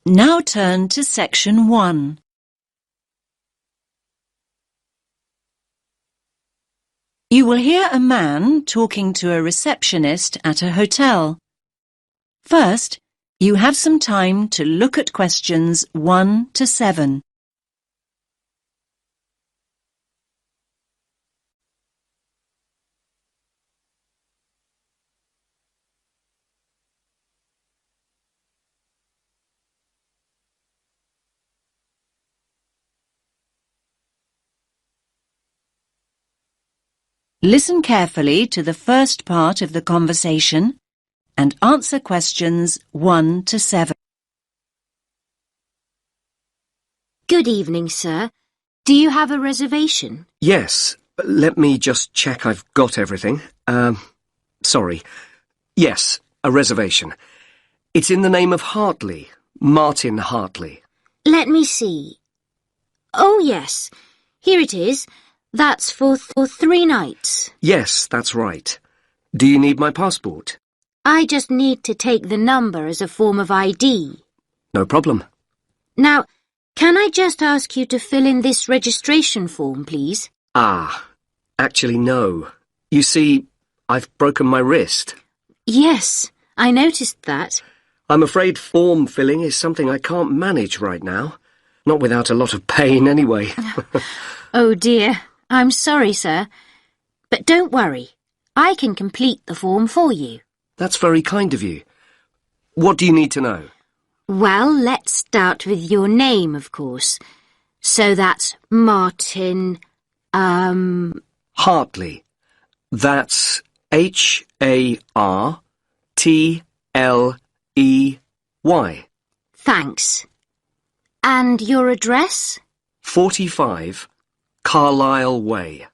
Now turn to Section 1. You will hear a man talking to a receptionist at a hotel. First, you have some time to look at questions 1 to 7. Listen carefully to the first part of the conversation and answer questions 1 to 7. Good evening, sir. Do you have a reservation? Yes. Let me just check I've got everything. Sorry. Yes, a reservation. It's in the name of Hartley, Martin Hartley. Let me see. Oh, yes. Here it is. That's for 3 nights. Yes, that's right. Do you need my passport? I just need to take the number as a form of ID. No problem. Now, can I just ask you to fill in this registration form, please? Actually, no. You see, I've broken my wrist. Yes, I noticed that. I'm afraid form filling is something I can't manage right now. Not without a lot of pain, anyway. Oh, dear. I'm sorry, sir. But don't worry. I can complete the form for you. That's very kind of you. What do you need to know? Well, let's start with your name, of course. So that's Martin, Hartley. That's Hartley. Thanks. And your address? 45 Carlisle Way.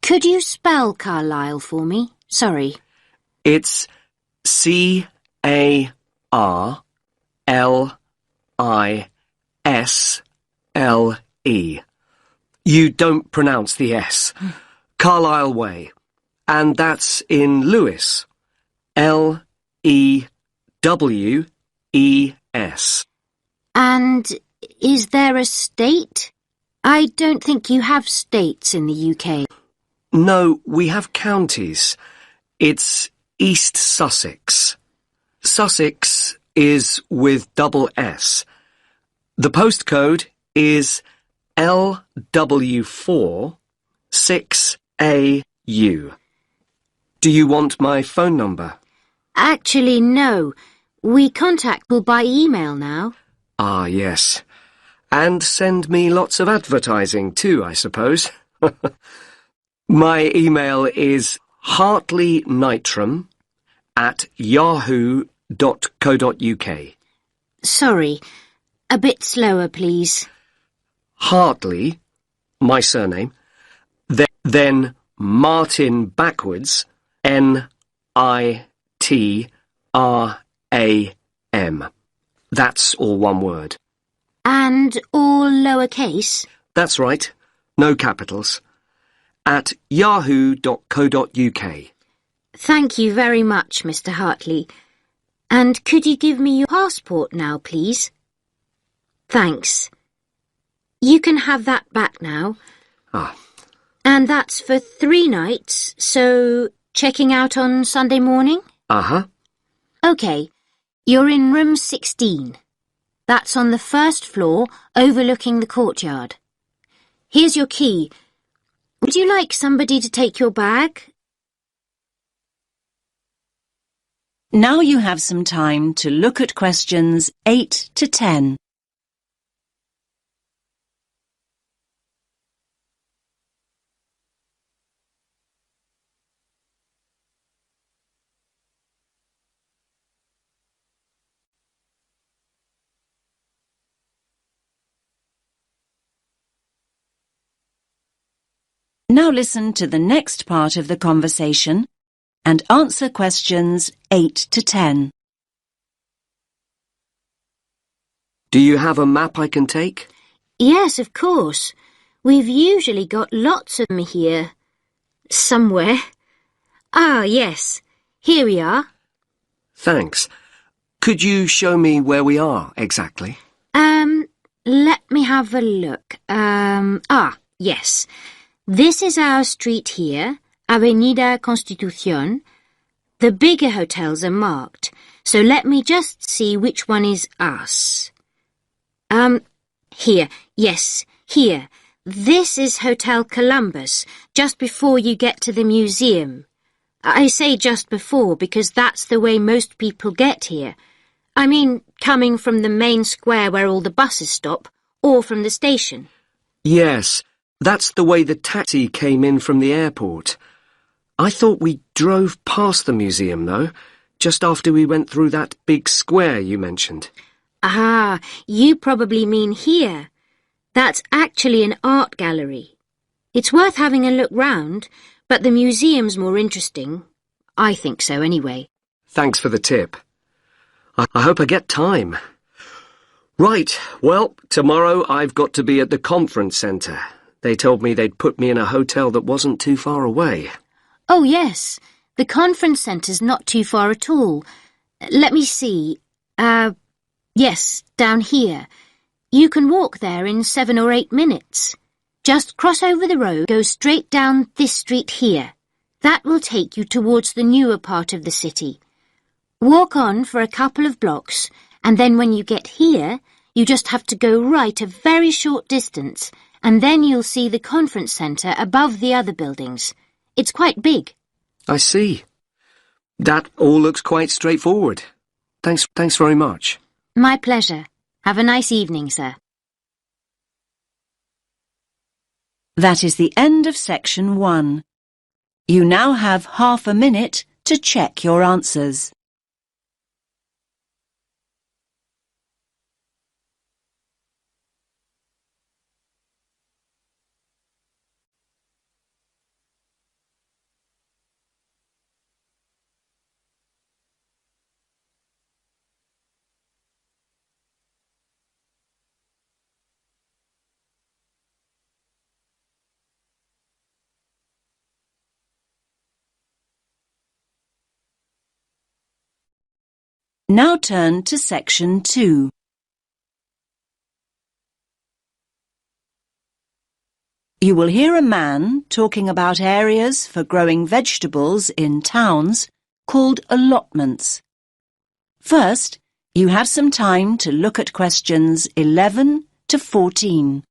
Could you spell Carlisle for me? Sorry. It's Carlisle. You don't pronounce the S. Carlisle Way. And that's in Lewes. Lewes. And is there a state? I don't think you have states in the UK. No, we have counties. It's East Sussex. Sussex is with double S. The postcode is LW4 6AU. Do you want my phone number? Actually, no. We contact people by email now. Ah, yes. And send me lots of advertising too, I suppose. My email is hartleynitram@yahoo.co.uk. Sorry. A bit slower, please. Hartley, my surname, then Martin backwards, NITRAM. That's all one word. And all lowercase? That's right. No capitals. At yahoo.co.uk. Thank you very much, Mr. Hartley. And could you give me your passport now, please? Thanks. You can have that back now. And that's for 3 nights, so checking out on Sunday morning? OK. You're in room 16. That's on the first floor, overlooking the courtyard. Here's your key. Would you like somebody to take your bag? Now you have some time to look at questions 8 to 10. Now listen to the next part of the conversation and answer questions 8 to 10. Do you have a map I can take? Yes, of course. We've usually got lots of them here. Somewhere. Ah, yes. Here we are. Thanks. Could you show me where we are exactly? Let me have a look. Yes. This is our street here, Avenida Constitución. The bigger hotels are marked, so let me just see which one is us. Here. Yes, here. This is Hotel Columbus, just before you get to the museum. I say just before because that's the way most people get here. I mean, coming from the main square where all the buses stop, or from the station. Yes, that's the way the taxi came in from the airport. I thought we drove past the museum, though, just after we went through that big square you mentioned. Ah, you probably mean here. That's actually an art gallery. It's worth having a look round, but the museum's more interesting. I think so, anyway. Thanks for the tip. I hope I get time. Right, well, tomorrow I've got to be at the conference centre. They told me they'd put me in a hotel that wasn't too far away. Oh, yes. The conference centre's not too far at all. Let me see. Yes, down here. You can walk there in 7 or 8 minutes. Just cross over the road, go straight down this street here. That will take you towards the newer part of the city. Walk on for a couple of blocks, and then when you get here, you just have to go right a very short distance, and then you'll see the conference centre above the other buildings. It's quite big. I see. That all looks quite straightforward. Thanks very much. My pleasure. Have a nice evening, sir. That is the end of section 1. You now have half a minute to check your answers. Now turn to section 2. You will hear a man talking about areas for growing vegetables in towns called allotments. First, you have some time to look at questions 11 to 14.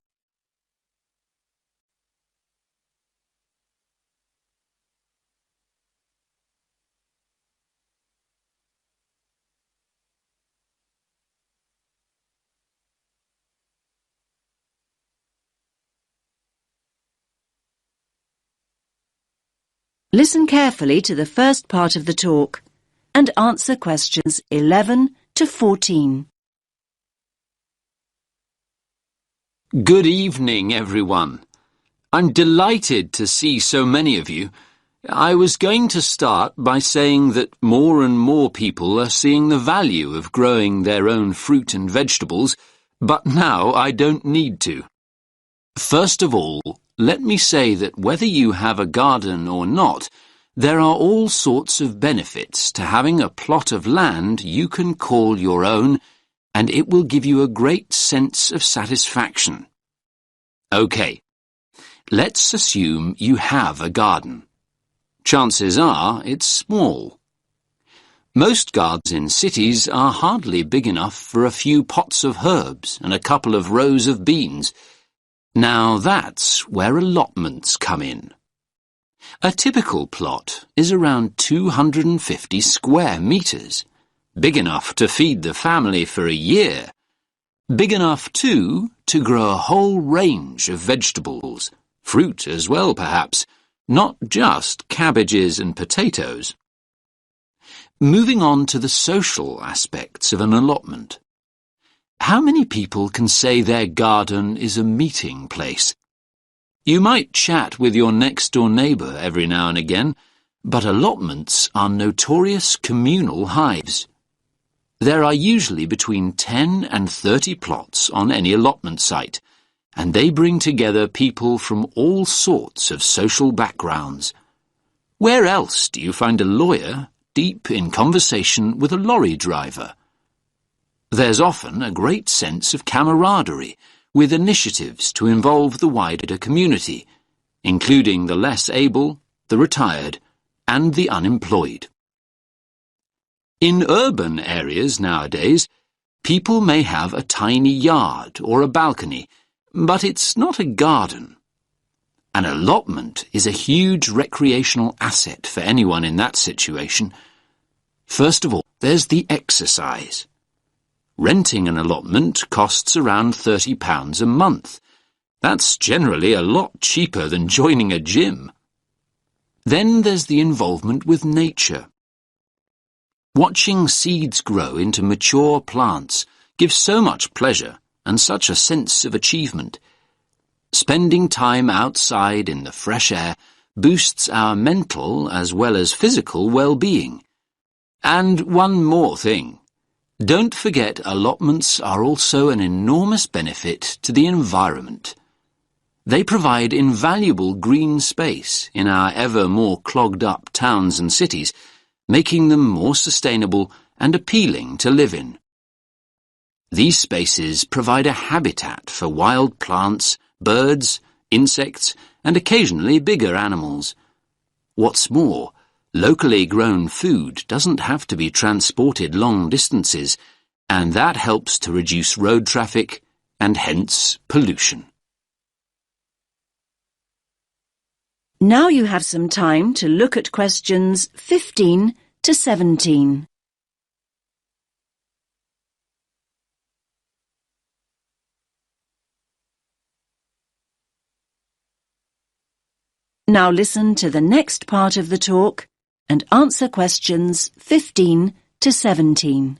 Listen carefully to the first part of the talk and answer questions 11 to 14. Good evening, everyone. I'm delighted to see so many of you. I was going to start by saying that more and more people are seeing the value of growing their own fruit and vegetables, but now I don't need to. First of all, let me say that whether you have a garden or not, there are all sorts of benefits to having a plot of land you can call your own, and it will give you a great sense of satisfaction. OK, let's assume you have a garden. Chances are it's small. Most gardens in cities are hardly big enough for a few pots of herbs and a couple of rows of beans. Now that's where allotments come in. A typical plot is around 250 square metres, big enough to feed the family for a year. Big enough, too, to grow a whole range of vegetables, fruit as well perhaps, not just cabbages and potatoes. Moving on to the social aspects of an allotment. How many people can say their garden is a meeting place? You might chat with your next-door neighbour every now and again, but allotments are notorious communal hives. There are usually between 10 and 30 plots on any allotment site, and they bring together people from all sorts of social backgrounds. Where else do you find a lawyer deep in conversation with a lorry driver? There's often a great sense of camaraderie, with initiatives to involve the wider community, including the less able, the retired, and the unemployed. In urban areas nowadays, people may have a tiny yard or a balcony, but it's not a garden. An allotment is a huge recreational asset for anyone in that situation. First of all, there's the exercise. Renting an allotment costs around £30 a month. That's generally a lot cheaper than joining a gym. Then there's the involvement with nature. Watching seeds grow into mature plants gives so much pleasure and such a sense of achievement. Spending time outside in the fresh air boosts our mental as well as physical well-being. And one more thing. Don't forget allotments are also an enormous benefit to the environment. They provide invaluable green space in our ever more clogged-up towns and cities, making them more sustainable and appealing to live in. These spaces provide a habitat for wild plants, birds, insects, and occasionally bigger animals. What's more, locally grown food doesn't have to be transported long distances, and that helps to reduce road traffic and hence pollution. Now you have some time to look at questions 15 to 17. Now listen to the next part of the talk and answer questions 15 to 17.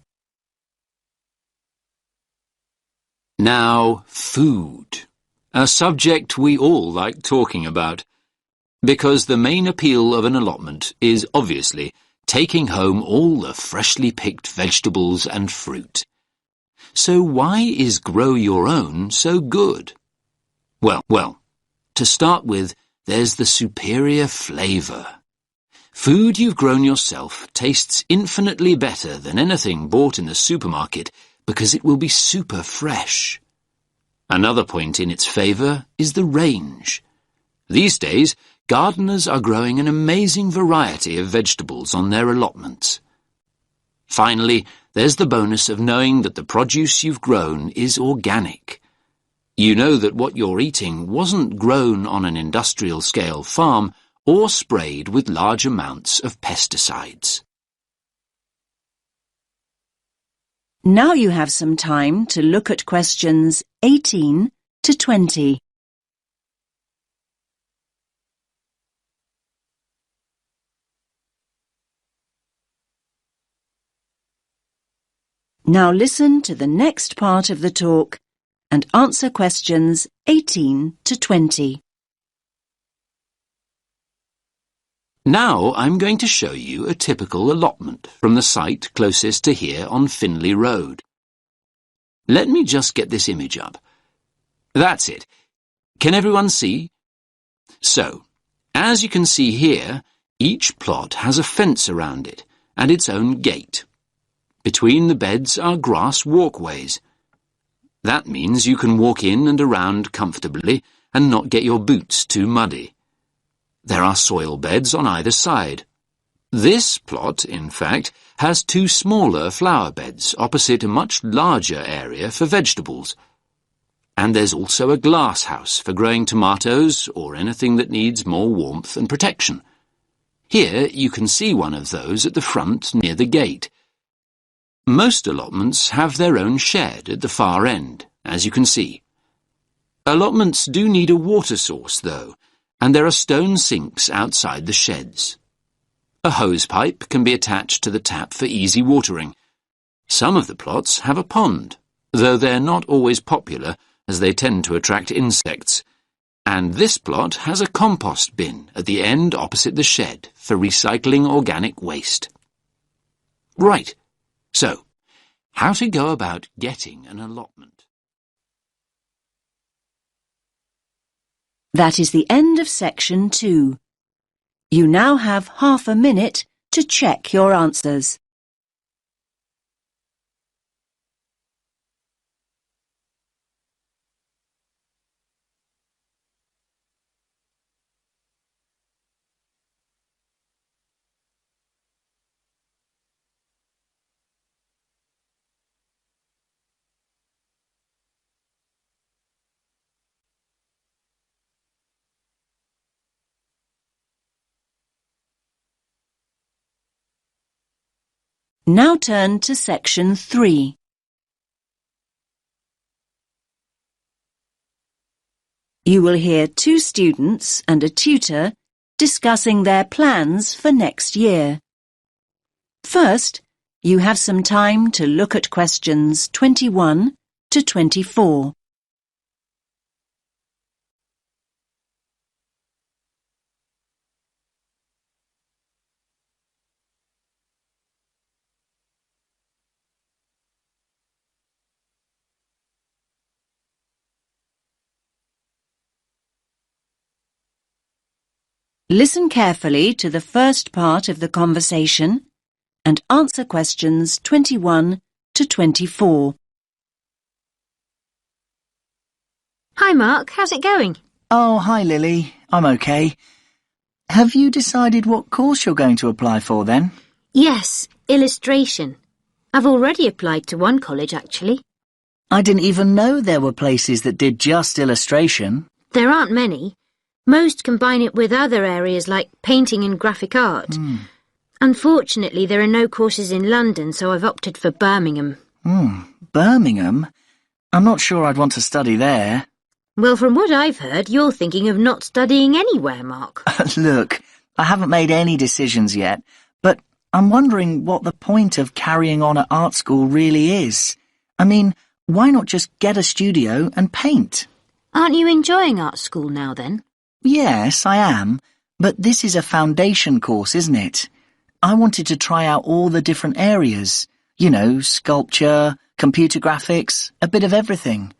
Now, food. A subject we all like talking about, because the main appeal of an allotment is obviously taking home all the freshly picked vegetables and fruit. So why is Grow Your Own so good? Well, to start with, there's the superior flavour. Food you've grown yourself tastes infinitely better than anything bought in the supermarket because it will be super fresh. Another point in its favour is the range. These days, gardeners are growing an amazing variety of vegetables on their allotments. Finally, there's the bonus of knowing that the produce you've grown is organic. You know that what you're eating wasn't grown on an industrial-scale farm or sprayed with large amounts of pesticides. Now you have some time to look at questions 18 to 20. Now listen to the next part of the talk and answer questions 18 to 20. Now I'm going to show you a typical allotment from the site closest to here on Finley Road. Let me just get this image up. That's it. Can everyone see? So, as you can see here, each plot has a fence around it and its own gate. Between the beds are grass walkways. That means you can walk in and around comfortably and not get your boots too muddy. There are soil beds on either side. This plot, in fact, has two smaller flower beds opposite a much larger area for vegetables. And there's also a glass house for growing tomatoes or anything that needs more warmth and protection. Here you can see one of those at the front near the gate. Most allotments have their own shed at the far end, as you can see. Allotments do need a water source, though, and there are stone sinks outside the sheds. A hose pipe can be attached to the tap for easy watering. Some of the plots have a pond, though they're not always popular as they tend to attract insects. And this plot has a compost bin at the end opposite the shed for recycling organic waste. Right. So, how to go about getting an allotment? That is the end of section 2. You now have half a minute to check your answers. Now turn to section 3. You will hear 2 students and a tutor discussing their plans for next year. First, you have some time to look at questions 21 to 24. Listen carefully to the first part of the conversation and answer questions 21 to 24. Hi, Mark. How's it going? Oh, hi, Lily. I'm okay. Have you decided what course you're going to apply for then? Yes, illustration. I've already applied to one college, actually. I didn't even know there were places that did just illustration. There aren't many. Most combine it with other areas like painting and graphic art. Unfortunately, there are no courses in London, so I've opted for Birmingham. Birmingham? I'm not sure I'd want to study there. Well, from what I've heard, you're thinking of not studying anywhere, Mark. Look, I haven't made any decisions yet, but I'm wondering what the point of carrying on at art school really is. I mean, why not just get a studio and paint? Aren't you enjoying art school now, then? Yes, I am, but this is a foundation course, isn't it? I wanted to try out all the different areas. You know, sculpture, computer graphics, a bit of everything.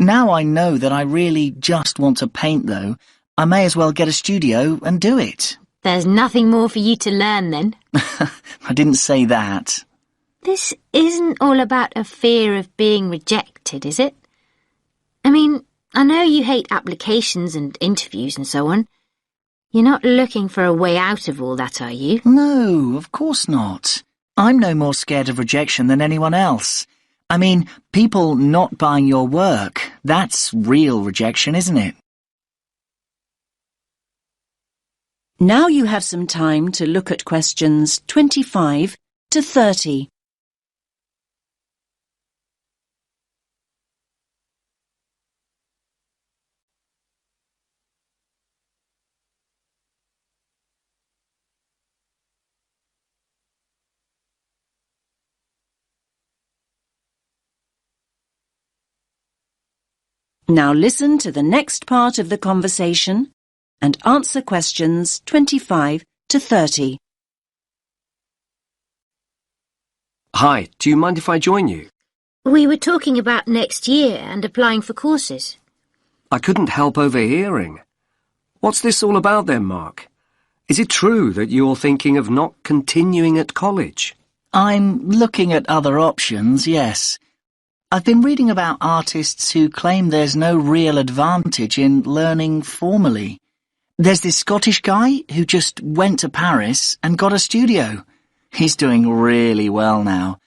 Now I know that I really just want to paint, though. I may as well get a studio and do it. There's nothing more for you to learn, then. I didn't say that. This isn't all about a fear of being rejected, is it? I mean, I know you hate applications and interviews and so on. You're not looking for a way out of all that, are you? No, of course not. I'm no more scared of rejection than anyone else. I mean, people not buying your work, that's real rejection, isn't it? Now you have some time to look at questions 25 to 30. Now listen to the next part of the conversation and answer questions 25 to 30. Hi, do you mind if I join you? We were talking about next year and applying for courses. I couldn't help overhearing. What's this all about then, Mark? Is it true that you're thinking of not continuing at college? I'm looking at other options, yes. I've been reading about artists who claim there's no real advantage in learning formally. There's this Scottish guy who just went to Paris and got a studio. He's doing really well now.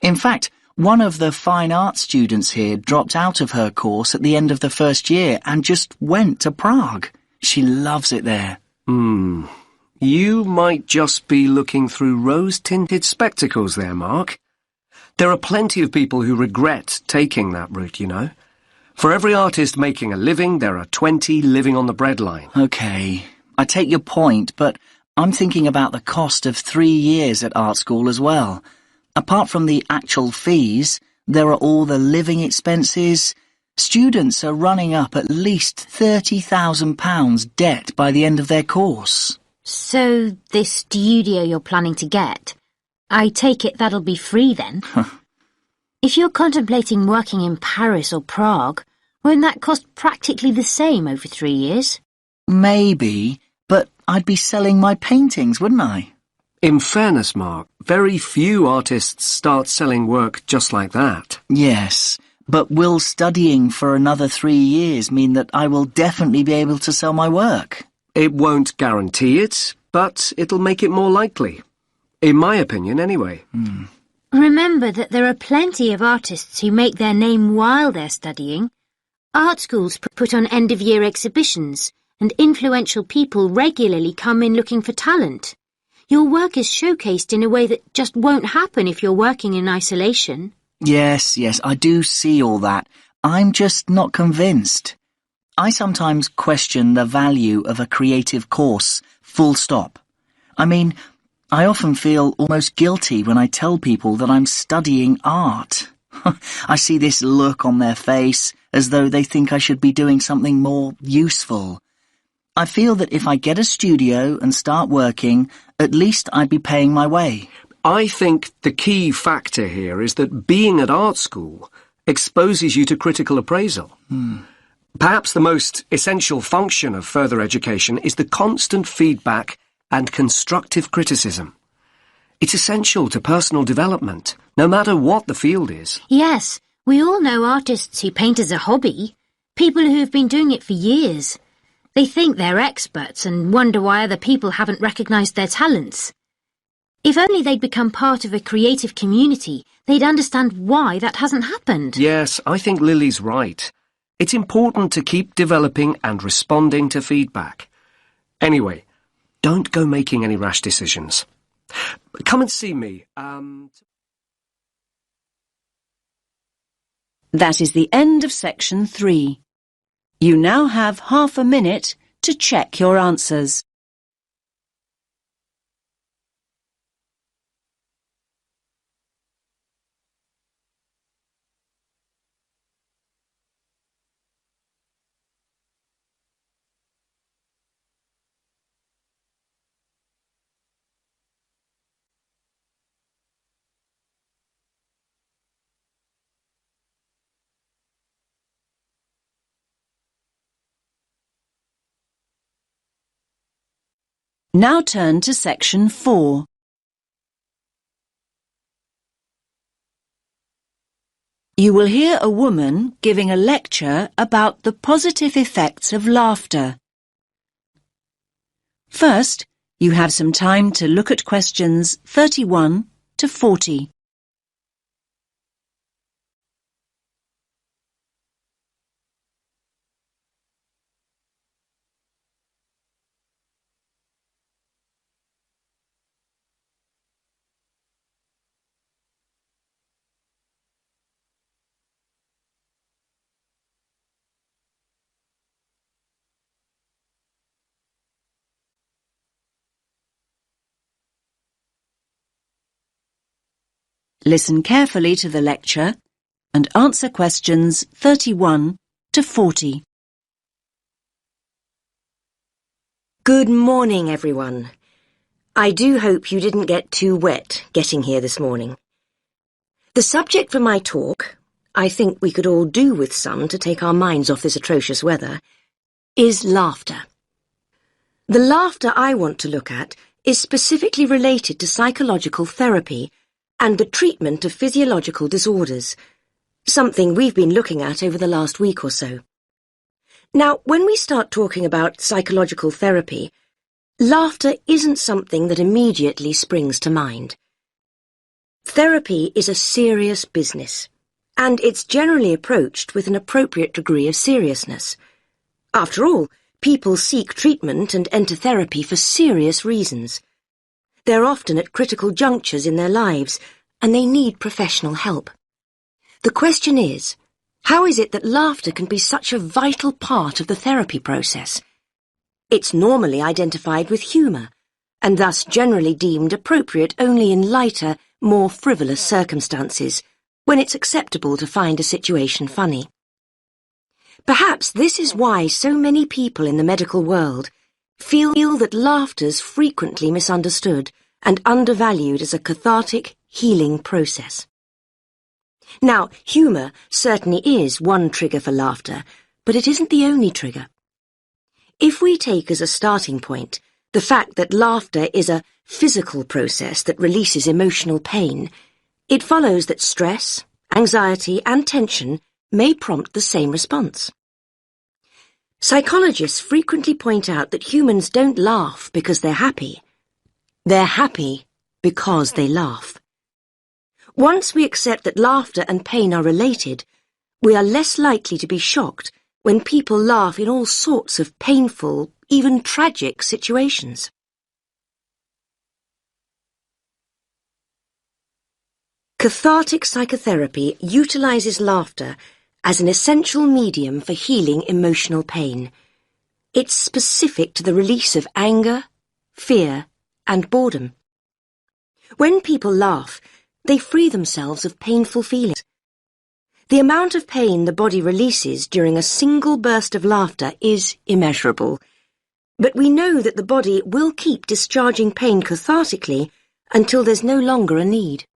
In fact, one of the fine art students here dropped out of her course at the end of the first year and just went to Prague. She loves it there. You might just be looking through rose-tinted spectacles there, Mark. There are plenty of people who regret taking that route, you know. For every artist making a living, there are 20 living on the breadline. Okay, I take your point, but I'm thinking about the cost of 3 years at art school as well. Apart from the actual fees, there are all the living expenses. Students are running up at least £30,000 debt by the end of their course. So, this studio you're planning to get, I take it that'll be free then? If you're contemplating working in Paris or Prague, won't that cost practically the same over 3 years? Maybe, but I'd be selling my paintings, wouldn't I? In fairness, Mark, very few artists start selling work just like that. Yes, but will studying for another 3 years mean that I will definitely be able to sell my work? It won't guarantee it, but it'll make it more likely. In my opinion, anyway. Remember that there are plenty of artists who make their name while they're studying. Art schools put on end-of-year exhibitions, and influential people regularly come in looking for talent. Your work is showcased in a way that just won't happen if you're working in isolation. Yes, I do see all that. I'm just not convinced. I sometimes question the value of a creative course, full stop. I mean, I often feel almost guilty when I tell people that I'm studying art. I see this look on their face as though they think I should be doing something more useful. I feel that if I get a studio and start working, at least I'd be paying my way. I think the key factor here is that being at art school exposes you to critical appraisal. Perhaps the most essential function of further education is the constant feedback and constructive criticism. It's essential to personal development, no matter what the field is. Yes, we all know artists who paint as a hobby, people who've been doing it for years. They think they're experts and wonder why other people haven't recognised their talents. If only they'd become part of a creative community, they'd understand why that hasn't happened. Yes, I think Lily's right. It's important to keep developing and responding to feedback. Anyway, don't go making any rash decisions. Come and see me. That is the end of section 3. You now have half a minute to check your answers. Now turn to section 4. You will hear a woman giving a lecture about the positive effects of laughter. First, you have some time to look at questions 31 to 40. Listen carefully to the lecture and answer questions 31 to 40. Good morning, everyone. I do hope you didn't get too wet getting here this morning. The subject for my talk, I think we could all do with some to take our minds off this atrocious weather, is laughter. The laughter I want to look at is specifically related to psychological therapy and the treatment of physiological disorders, something we've been looking at over the last week or so. Now, when we start talking about psychological therapy, laughter isn't something that immediately springs to mind. Therapy is a serious business, and it's generally approached with an appropriate degree of seriousness. After all, people seek treatment and enter therapy for serious reasons. They're often at critical junctures in their lives, and they need professional help. The question is, how is it that laughter can be such a vital part of the therapy process? It's normally identified with humour, and thus generally deemed appropriate only in lighter, more frivolous circumstances, when it's acceptable to find a situation funny. Perhaps this is why so many people in the medical world feel that laughter's frequently misunderstood and undervalued as a cathartic, healing process. Now, humour certainly is one trigger for laughter, but it isn't the only trigger. If we take as a starting point the fact that laughter is a physical process that releases emotional pain, it follows that stress, anxiety and tension may prompt the same response. Psychologists frequently point out that humans don't laugh because they're happy. They're happy because they laugh. Once we accept that laughter and pain are related, we are less likely to be shocked when people laugh in all sorts of painful, even tragic situations. Cathartic psychotherapy utilizes laughter as an essential medium for healing emotional pain. It's specific to the release of anger, fear, and boredom. When people laugh, they free themselves of painful feelings. The amount of pain the body releases during a single burst of laughter is immeasurable, but we know that the body will keep discharging pain cathartically until there's no longer a need.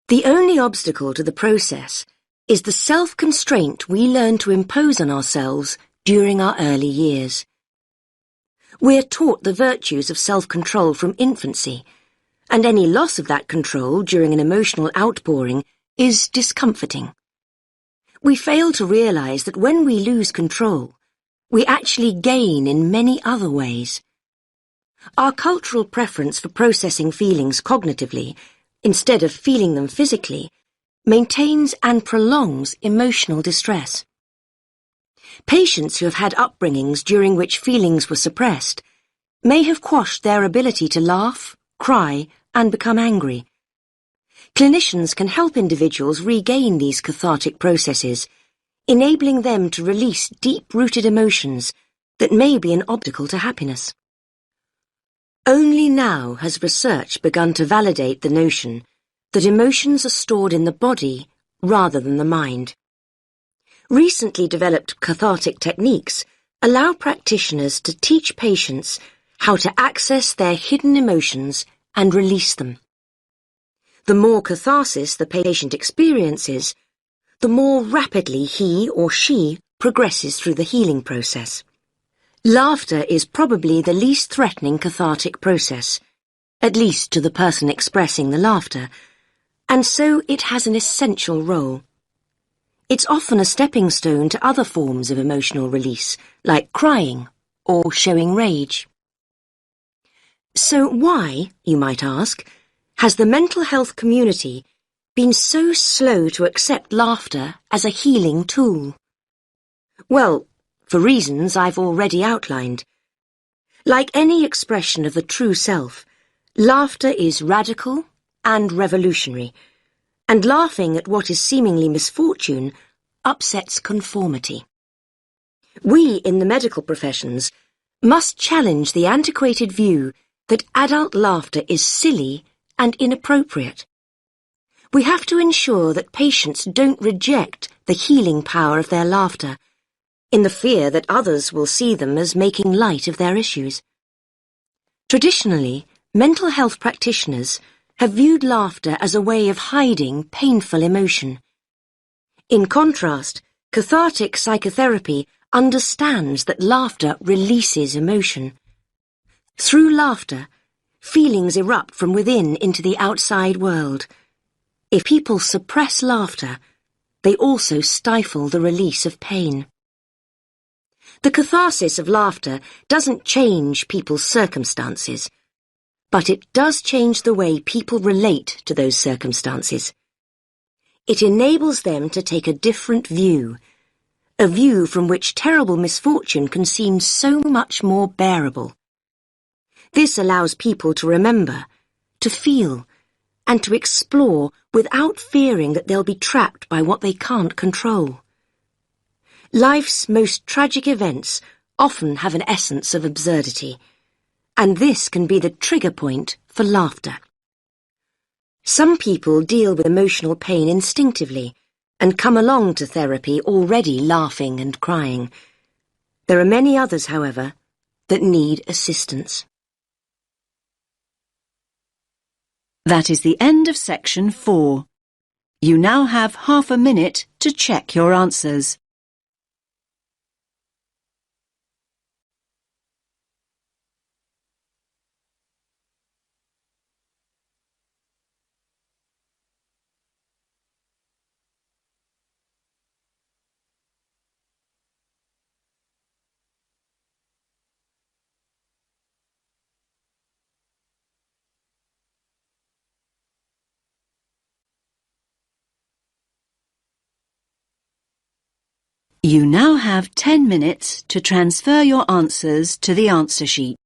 The only obstacle to the process is the self-constraint we learn to impose on ourselves during our early years. We're taught the virtues of self-control from infancy, and any loss of that control during an emotional outpouring is discomforting. We fail to realize that when we lose control, we actually gain in many other ways. Our cultural preference for processing feelings cognitively, instead of feeling them physically, maintains and prolongs emotional distress. Patients who have had upbringings during which feelings were suppressed may have quashed their ability to laugh, cry, and become angry. Clinicians can help individuals regain these cathartic processes, enabling them to release deep-rooted emotions that may be an obstacle to happiness. Only now has research begun to validate the notion that emotions are stored in the body rather than the mind. Recently developed cathartic techniques allow practitioners to teach patients how to access their hidden emotions and release them. The more catharsis the patient experiences, the more rapidly he or she progresses through the healing process. Laughter is probably the least threatening cathartic process, at least to the person expressing the laughter, and so it has an essential role. It's often a stepping stone to other forms of emotional release, like crying or showing rage. So why, you might ask, has the mental health community been so slow to accept laughter as a healing tool? Well, for reasons I've already outlined. Like any expression of the true self, laughter is radical and revolutionary, and laughing at what is seemingly misfortune upsets conformity. We in the medical professions must challenge the antiquated view that adult laughter is silly and inappropriate. We have to ensure that patients don't reject the healing power of their laughter, in the fear that others will see them as making light of their issues. Traditionally, mental health practitioners have viewed laughter as a way of hiding painful emotion. In contrast, cathartic psychotherapy understands that laughter releases emotion. Through laughter, feelings erupt from within into the outside world. If people suppress laughter, they also stifle the release of pain. The catharsis of laughter doesn't change people's circumstances, but it does change the way people relate to those circumstances. It enables them to take a different view, a view from which terrible misfortune can seem so much more bearable. This allows people to remember, to feel, and to explore without fearing that they'll be trapped by what they can't control. Life's most tragic events often have an essence of absurdity, and this can be the trigger point for laughter. Some people deal with emotional pain instinctively and come along to therapy already laughing and crying. There are many others, however, that need assistance. That is the end of section 4. You now have half a minute to check your answers. You now have 10 minutes to transfer your answers to the answer sheet.